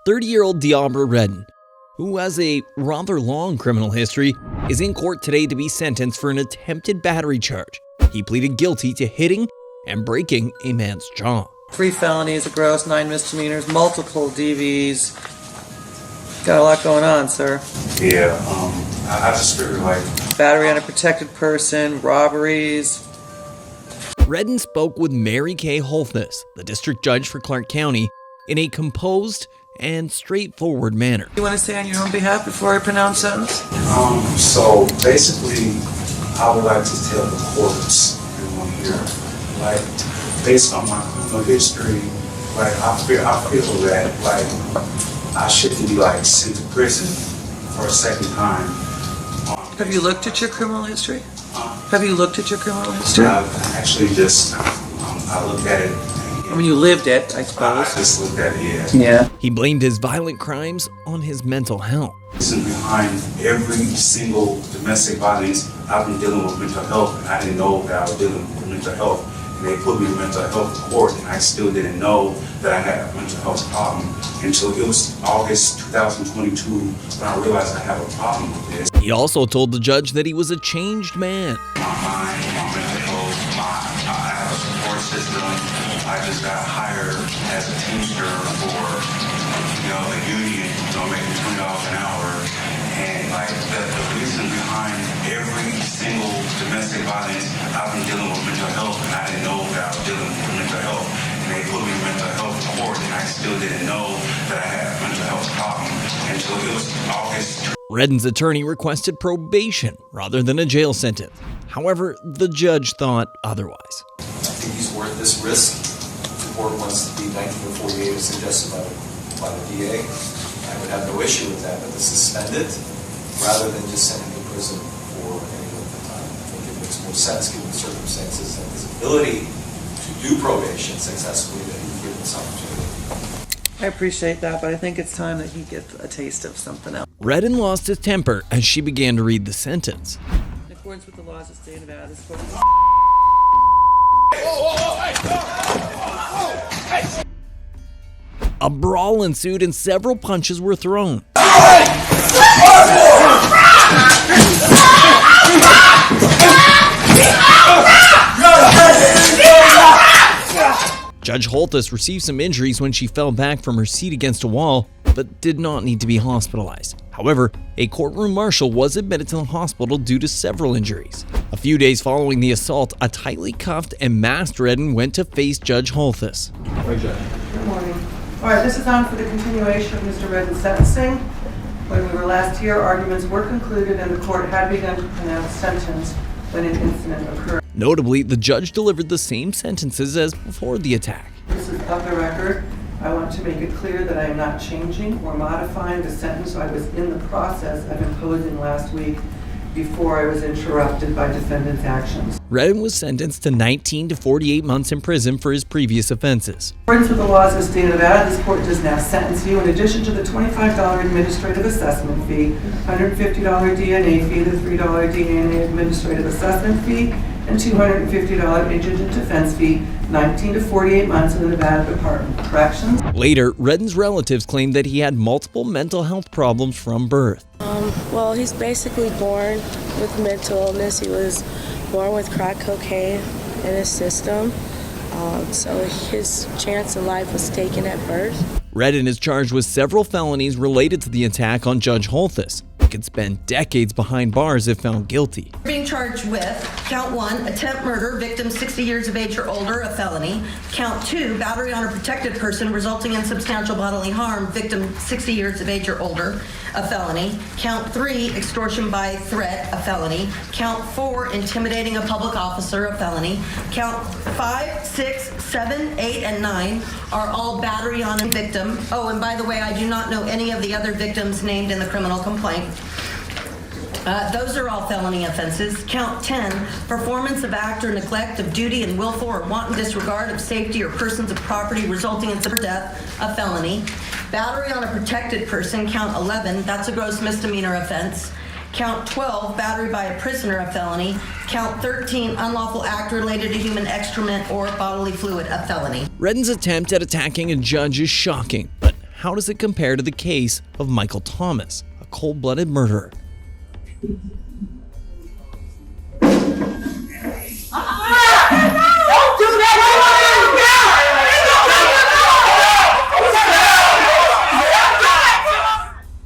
30-year-old Deobra Redden, who has a rather long criminal history, is in court today to be sentenced for an attempted battery charge. He pleaded guilty to hitting and breaking a man's jaw. 3 felonies, a gross, 9 misdemeanors, multiple DVs. Got a lot going on, sir. Yeah, I just figured battery on a protected person, robberies. Redden spoke with Mary Kay Holthness, the district judge for Clark County, in a composed and straightforward manner. You want to say on your own behalf before I pronounce sentence? So basically, I would like to tell the courts everyone here, based on my criminal history, I feel that I shouldn't be sent to prison for a second time. Have you looked at your criminal history? Have you looked at your criminal history? I've actually just I looked at it. I mean, you lived it, I suppose. I just looked at it, Yeah. He blamed his violent crimes on his mental health. Behind every single domestic violence, I've been dealing with mental health, and I didn't know that I was dealing with mental health. And they put me in mental health court, and I still didn't know that I had a mental health problem until it was August 2022 when I realized I have a problem with this. He also told the judge that he was a changed man. My mind, my mental health, I have a support system. I just got hired as a teamster for, the union, making $20 an hour. And the reason behind every single domestic violence, I've been dealing with mental health, and I didn't know that I was dealing with mental health. And they put me in mental health court, and I still didn't know that I had a mental health problem until it was August. Redden's attorney requested probation rather than a jail sentence. However, the judge thought otherwise. I think he's worth this risk. The court wants to be 19 to 48 as suggested by the DA. I would have no issue with that, but to suspend it rather than just send him to prison for any length of time. I think it makes more sense given the circumstances and his ability to do probation successfully that he given this opportunity. I appreciate that, but I think it's time that he gets a taste of something else. Redden lost his temper as she began to read the sentence. In accordance with the laws of the state of Nevada, this court... A brawl ensued and several punches were thrown. Judge Holthness received some injuries when she fell back from her seat against a wall, but did not need to be hospitalized. However, a courtroom marshal was admitted to the hospital due to several injuries. A few days following the assault, a tightly cuffed and masked Redden went to face Judge Holthness. Good morning. All right, this is on for the continuation of Mr. Redden's sentencing. When we were last here, arguments were concluded and the court had begun to pronounce sentence when an incident occurred. Notably, the judge delivered the same sentences as before the attack. This is of the record. I want to make it clear that I am not changing or modifying the sentence I was in the process of imposing last week before I was interrupted by defendant's actions. Redden was sentenced to 19 to 48 months in prison for his previous offenses. In accordance with the laws of the state of Nevada, this court does now sentence you in addition to the $25 administrative assessment fee, $150 DNA fee, the $3 DNA administrative assessment fee, and $250 indigent defense fee, 19 to 48 months in the Nevada Department of Corrections. Later, Redden's relatives claimed that he had multiple mental health problems from birth. Well, he's basically born with mental illness. He was born with crack cocaine in his system, so his chance of life was taken at birth. Redden is charged with several felonies related to the attack on Judge Holthness. He could spend decades behind bars if found guilty. Being charged with count 1, attempt murder, victim 60 years of age or older, a felony. Count 2, battery on a protected person resulting in substantial bodily harm, victim 60 years of age or older, a felony. Count 3, extortion by threat, a felony. Count 4, intimidating a public officer, a felony. Count 5, 6, 7, 8, and 9 are all battery on a victim. Oh, and by the way, I do not know any of the other victims named in the criminal complaint. Those are all felony offenses. Count 10, performance of act or neglect of duty and willful or wanton disregard of safety or persons of property resulting in death, a felony. Battery on a protected person, count 11, that's a gross misdemeanor offense. Count 12, battery by a prisoner, a felony. Count 13, unlawful act related to human excrement or bodily fluid, a felony. Redden's attempt at attacking a judge is shocking, but how does it compare to the case of Michael Thomas, a cold-blooded murderer?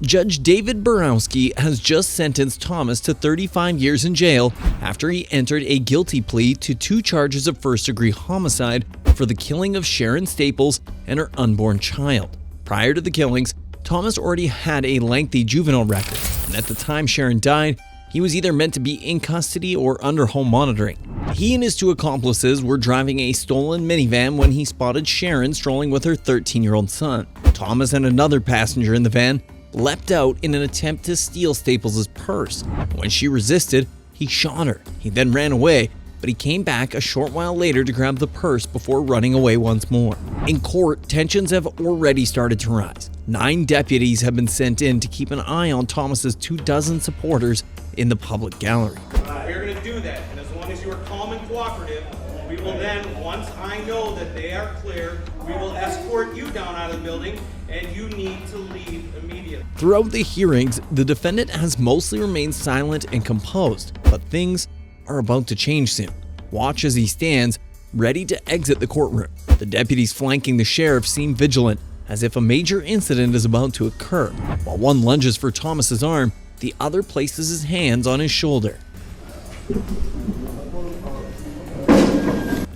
Judge David Borowski has just sentenced Thomas to 35 years in jail after he entered a guilty plea to 2 charges of first-degree homicide for the killing of Sharon Staples and her unborn child. Prior to the killings, Thomas already had a lengthy juvenile record, and at the time Sharon died, he was either meant to be in custody or under home monitoring. He and his 2 accomplices were driving a stolen minivan when he spotted Sharon strolling with her 13-year-old son. Thomas and another passenger in the van leapt out in an attempt to steal Staples' purse. When she resisted, he shot her. He then ran away, but he came back a short while later to grab the purse before running away once more. In court, tensions have already started to rise. 9 deputies have been sent in to keep an eye on Thomas's 24 supporters in the public gallery. We're going to do that, and as long as you are calm and cooperative, we will then, once I know that they are clear, we will escort you down out of the building, and you need to leave immediately. Throughout the hearings, the defendant has mostly remained silent and composed, but things are about to change soon. Watch as he stands, ready to exit the courtroom. The deputies flanking the sheriff seem vigilant, as if a major incident is about to occur. While one lunges for Thomas's arm, the other places his hands on his shoulder.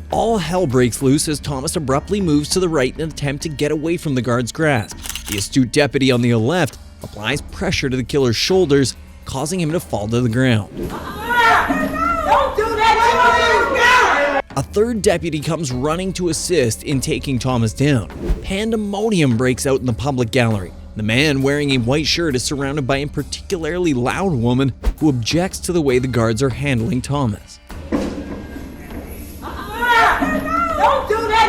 All hell breaks loose as Thomas abruptly moves to the right in an attempt to get away from the guard's grasp. The astute deputy on the left applies pressure to the killer's shoulders, causing him to fall to the ground. Don't do that! A third deputy comes running to assist in taking Thomas down. Pandemonium breaks out in the public gallery. The man wearing a white shirt is surrounded by a particularly loud woman who objects to the way the guards are handling Thomas. Don't do that!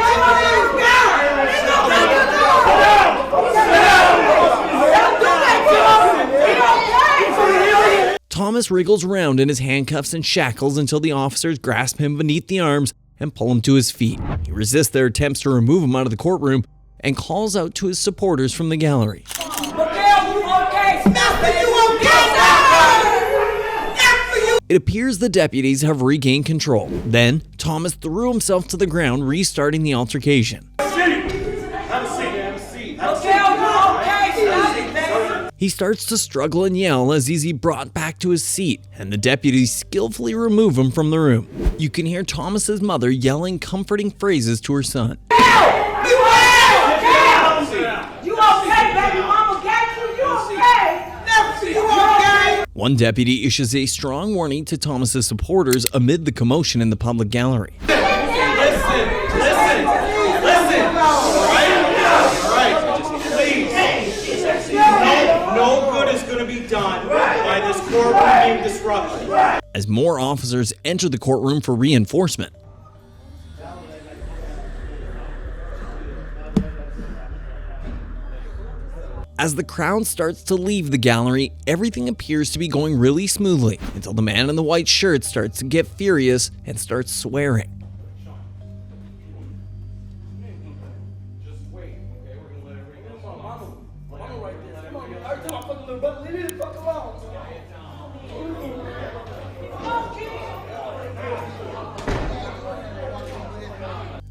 Thomas wriggles around in his handcuffs and shackles until the officers grasp him beneath the arms and pull him to his feet. He resists their attempts to remove him out of the courtroom and calls out to his supporters from the gallery. It appears the deputies have regained control. Then, Thomas threw himself to the ground, restarting the altercation. He starts to struggle and yell as he's brought back to his seat, and the deputies skillfully remove him from the room. You can hear Thomas's mother yelling comforting phrases to her son. One deputy issues a strong warning to Thomas's supporters amid the commotion in the public gallery. Listen. All right. Please. No good is going to be done by this courtroom being disrupted. As more officers enter the courtroom for reinforcement. As the crowd starts to leave the gallery, everything appears to be going really smoothly until the man in the white shirt starts to get furious and starts swearing.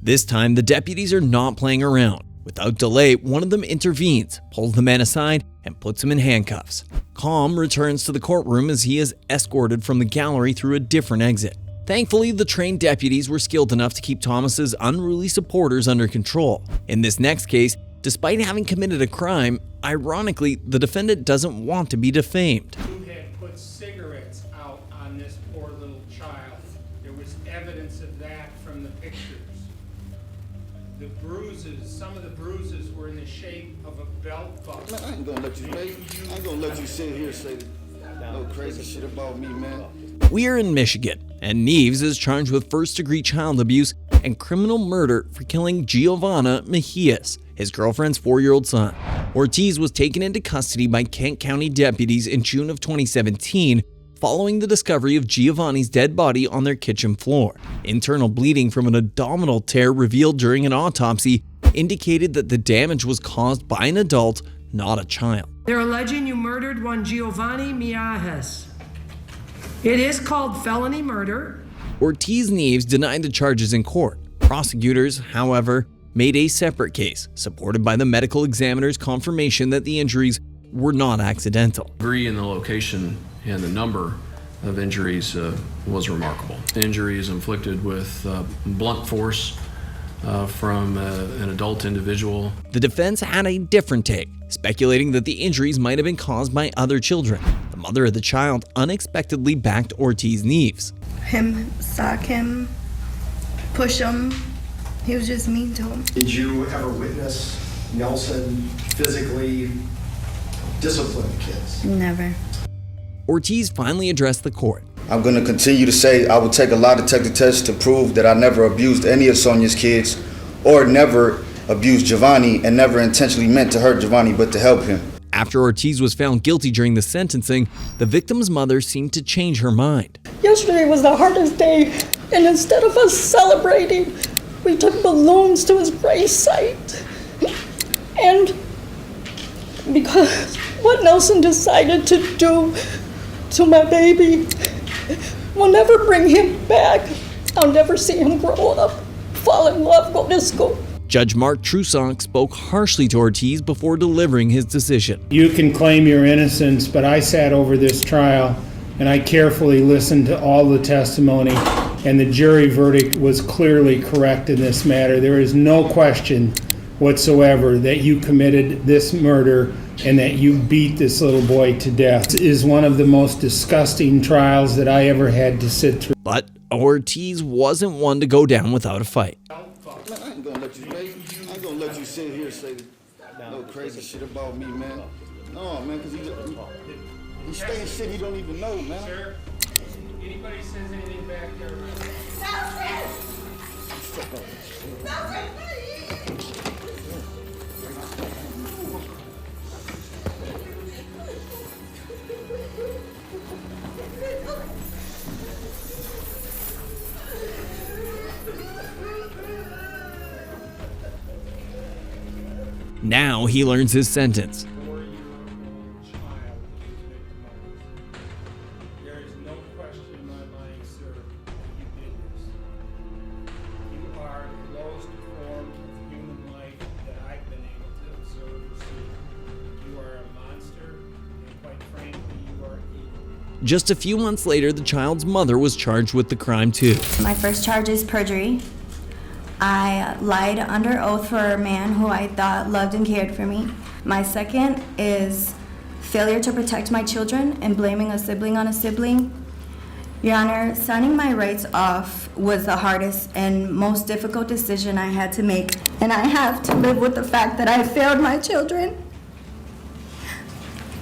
This time, the deputies are not playing around. Without delay, one of them intervenes, pulls the man aside, and puts him in handcuffs. Calm returns to the courtroom as he is escorted from the gallery through a different exit. Thankfully, the trained deputies were skilled enough to keep Thomas's unruly supporters under control. In this next case, despite having committed a crime, ironically, the defendant doesn't want to be defamed. You had put cigarettes out on this poor little child. There was evidence of that from the pictures. The bruises, some of the bruises were in the shape of a belt buckle. Man, I ain't gonna let you sit here and say no crazy shit about me, man. We are in Michigan, and Nieves is charged with first-degree child abuse and criminal murder for killing Giovanna Mejias, his girlfriend's 4-year-old son. Ortiz was taken into custody by Kent County deputies in June of 2017 following the discovery of Giovanni's dead body on their kitchen floor. Internal bleeding from an abdominal tear revealed during an autopsy indicated that the damage was caused by an adult, not a child. They're alleging you murdered one Giovanni Miajes. It is called felony murder. Ortiz-Nieves denied the charges in court. Prosecutors, however, made a separate case, supported by the medical examiner's confirmation that the injuries were not accidental. Degree in the location and the number of injuries was remarkable. Injuries inflicted with blunt force from an adult individual. The defense had a different take, speculating that the injuries might have been caused by other children. The mother of the child unexpectedly backed Ortiz-Nieves. Him sock him, push him. He was just mean to him. Did you ever witness Nelson physically discipline kids? Never. Ortiz finally addressed the court. I'm going to continue to say I will take a lie detector test to prove that I never abused any of Sonia's kids or never abused Giovanni and never intentionally meant to hurt Giovanni but to help him. After Ortiz was found guilty during the sentencing, the victim's mother seemed to change her mind. Yesterday was the hardest day, and instead of us celebrating, we took balloons to his grave site. And because what Nelson decided to do to my baby will never bring him back. I'll never see him grow up, fall in love, go to school. Judge Mark Trusock spoke harshly to Ortiz before delivering his decision. You can claim your innocence, but I sat over this trial and I carefully listened to all the testimony, and the jury verdict was clearly correct in this matter. There is no question whatsoever that you committed this murder and that you beat this little boy to death. It is one of the most disgusting trials that I ever had to sit through. But Ortiz wasn't one to go down without a fight. Man, I ain't gonna let you sit here and say no crazy shit about me, man. No, man, because he's saying shit he don't even know, man. Sir, anybody says anything back there? Now he learns his sentence. There is no question in my mind, sir, that you did this. You are the lowest form of human life that I've been able to observe or see. You are a monster, and quite frankly, you are evil. Just a few months later, the child's mother was charged with the crime too. My first charge is perjury. I lied under oath for a man who I thought loved and cared for me. My second is failure to protect my children and blaming a sibling on a sibling. Your Honor, signing my rights off was the hardest and most difficult decision I had to make. And I have to live with the fact that I failed my children.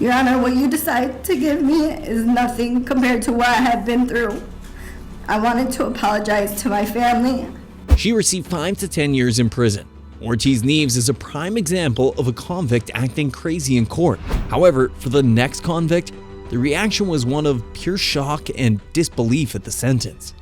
Your Honor, what you decide to give me is nothing compared to what I have been through. I wanted to apologize to my family. She received 5 to 10 years in prison. Ortiz-Nieves is a prime example of a convict acting crazy in court. However, for the next convict, the reaction was one of pure shock and disbelief at the sentence.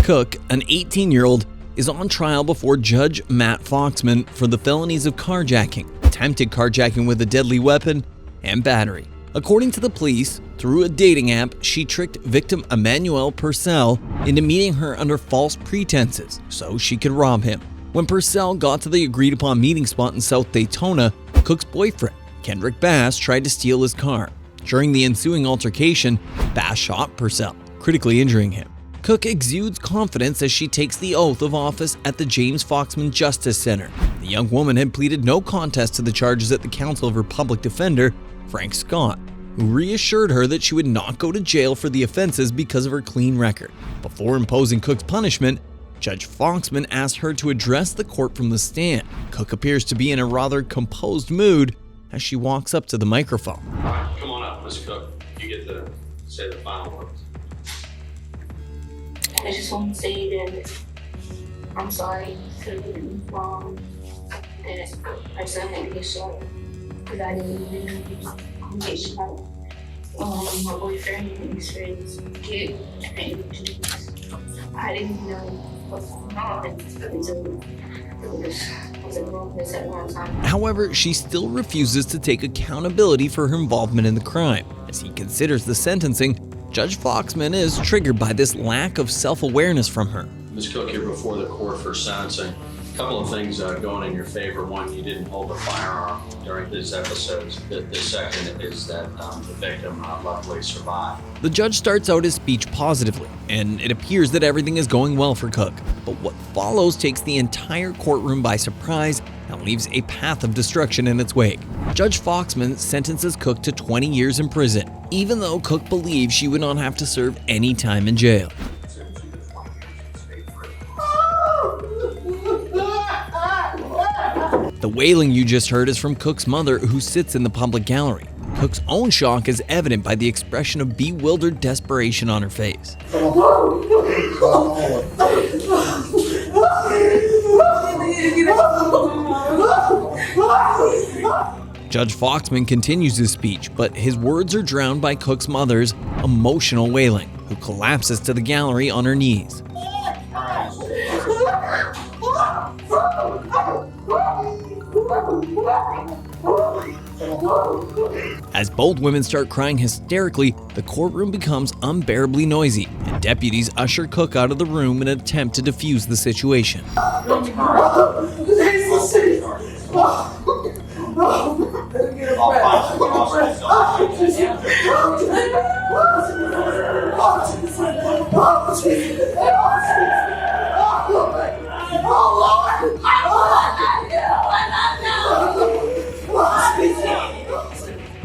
Cook, an 18-year-old, is on trial before Judge Matt Foxman for the felonies of carjacking, attempted carjacking with a deadly weapon, and battery. According to the police, through a dating app, she tricked victim Emmanuel Purcell into meeting her under false pretenses so she could rob him. When Purcell got to the agreed-upon meeting spot in South Daytona, Cook's boyfriend, Kendrick Bass, tried to steal his car. During the ensuing altercation, Bass shot Purcell, critically injuring him. Cook exudes confidence as she takes the oath of office at the James Foxman Justice Center. The young woman had pleaded no contest to the charges at the counsel of her public defender, Frank Scott, who reassured her that she would not go to jail for the offenses because of her clean record. Before imposing Cook's punishment, Judge Foxman asked her to address the court from the stand. Cook appears to be in a rather composed mood as she walks up to the microphone. All right, come on up, Ms. Cook. You get to say the final words. I just want to say that I'm sorry for being wrong, that I just had to get shot because I didn't even get shot. My boyfriend and his friends get paid. I didn't know what was going on until it was a wrongness at one time. However, she still refuses to take accountability for her involvement in the crime. As he considers the sentencing, Judge Foxman is triggered by this lack of self-awareness from her. Ms. Cook, here before the court for sentencing. A couple of things going in your favor. One, you didn't hold a firearm during these episodes. The second is that the victim luckily survived. The judge starts out his speech positively, and it appears that everything is going well for Cook. But what follows takes the entire courtroom by surprise and leaves a path of destruction in its wake. Judge Foxman sentences Cook to 20 years in prison, even though Cook believes she would not have to serve any time in jail. The wailing you just heard is from Cook's mother, who sits in the public gallery. Cook's own shock is evident by the expression of bewildered desperation on her face. Judge Foxman continues his speech, but his words are drowned by Cook's mother's emotional wailing, who collapses to the gallery on her knees. As both women start crying hysterically, the courtroom becomes unbearably noisy, and deputies usher Cook out of the room in an attempt to defuse the situation.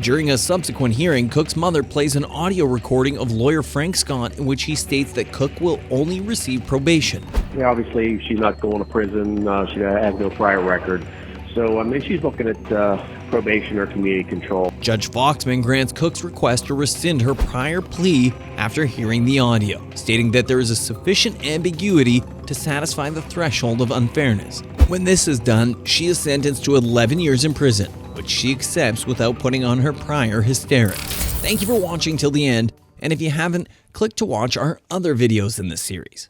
During a subsequent hearing, Cook's mother plays an audio recording of lawyer Frank Scott in which he states that Cook will only receive probation. Yeah, obviously, she's not going to prison. She has no prior record. So, I mean, she's looking at probation or community control. Judge Foxman grants Cook's request to rescind her prior plea after hearing the audio, stating that there is a sufficient ambiguity to satisfy the threshold of unfairness. When this is done, she is sentenced to 11 years in prison, which she accepts without putting on her prior hysterics. Thank you for watching till the end, and if you haven't, click to watch our other videos in this series.